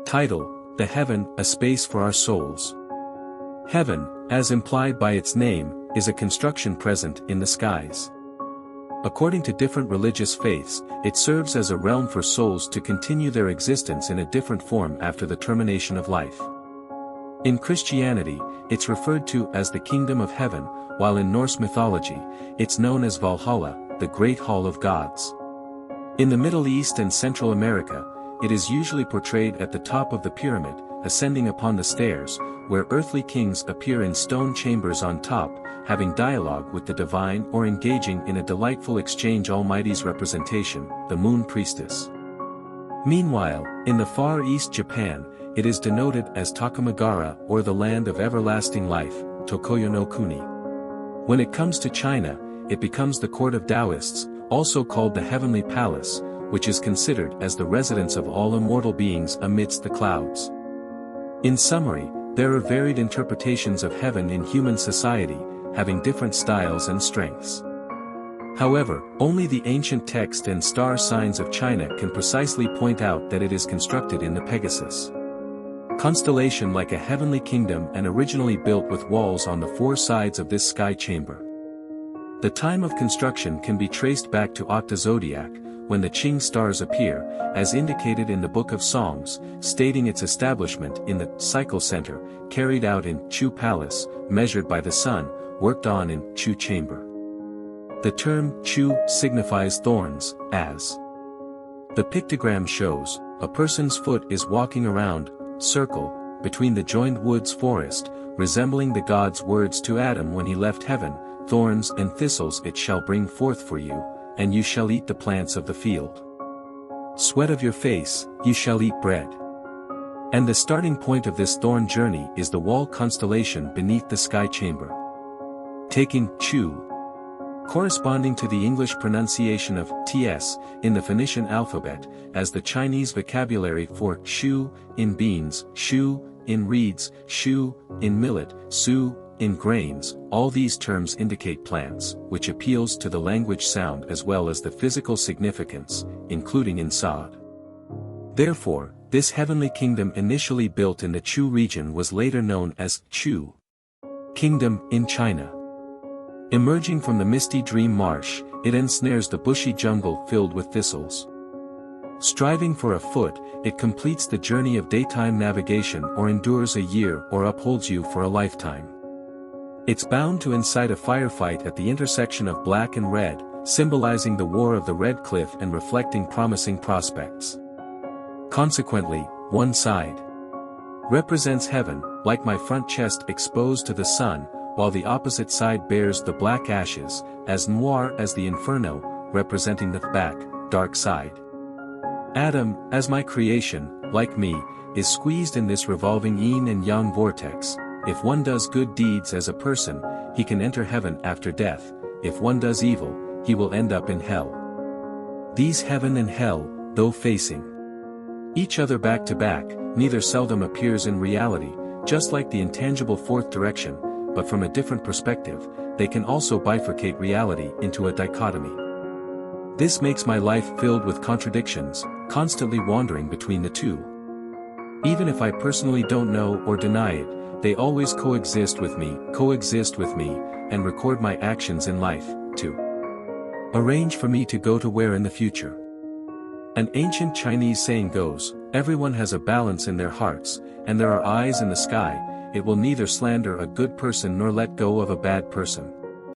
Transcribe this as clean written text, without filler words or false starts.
Title: The Heaven, a Space for Our Souls. Heaven, as implied by its name, is a construction present in the skies. According to different religious faiths, it serves as a realm for souls to continue their existence in a different form after the termination of life. In Christianity, it's referred to as the Kingdom of Heaven, while in Norse mythology, it's known as Valhalla, the Great Hall of Gods. In the Middle East and Central America, it is usually portrayed at the top of the pyramid, ascending upon the stairs, where earthly kings appear in stone chambers on top, having dialogue with the divine or engaging in a delightful exchange. Almighty's representation, the Moon Priestess. Meanwhile, in the Far East Japan, it is denoted as Takamagara or the Land of Everlasting Life, Tokoyo no Kuni. When it comes to China, it becomes the Court of Taoists, also called the Heavenly Palace, which is considered as the residence of all immortal beings amidst the clouds. In summary, there are varied interpretations of heaven in human society, having different styles and strengths. However, only the ancient text and star signs of China can precisely point out that it is constructed in the Pegasus constellation like a heavenly kingdom and originally built with walls on the four sides of this sky chamber. The time of construction can be traced back to Octa Zodiac, when the Qing stars appear, as indicated in the Book of Songs, stating its establishment in the cycle center, carried out in Chu Palace, measured by the sun, worked on in Chu Chamber. The term Chu signifies thorns, as the pictogram shows, a person's foot is walking around, circle, between the joined woods forest, resembling the God's words to Adam when he left heaven, thorns and thistles it shall bring forth for you, and you shall eat the plants of the field. Sweat of your face, you shall eat bread. And the starting point of this thorn journey is the wall constellation beneath the sky chamber. Taking Chu, corresponding to the English pronunciation of ts in the Phoenician alphabet, as the Chinese vocabulary for shu in beans, shu in reeds, shu in millet, su in grains, all these terms indicate plants, which appeals to the language sound as well as the physical significance, including in Sa'd. Therefore, this heavenly kingdom initially built in the Chu region was later known as Chu Kingdom in China. Emerging from the misty dream marsh, it ensnares the bushy jungle filled with thistles. Striving for a foot, it completes the journey of daytime navigation or endures a year or upholds you for a lifetime. It's bound to incite a firefight at the intersection of black and red, symbolizing the war of the Red Cliff and reflecting promising prospects. Consequently, one side represents heaven, like my front chest exposed to the sun, while the opposite side bears the black ashes, as noir as the inferno, representing the back, dark side. Adam, as my creation, like me, is squeezed in this revolving yin and yang vortex. If one does good deeds as a person, he can enter heaven after death. If one does evil, he will end up in hell. These heaven and hell, though facing each other back to back, neither seldom appears in reality, just like the intangible fourth direction, but from a different perspective, they can also bifurcate reality into a dichotomy. This makes my life filled with contradictions, constantly wandering between the two. Even if I personally don't know or deny it, they always coexist with me, and record my actions in life, to arrange for me to go to where in the future. An ancient Chinese saying goes, everyone has a balance in their hearts, and there are eyes in the sky. It will neither slander a good person nor let go of a bad person.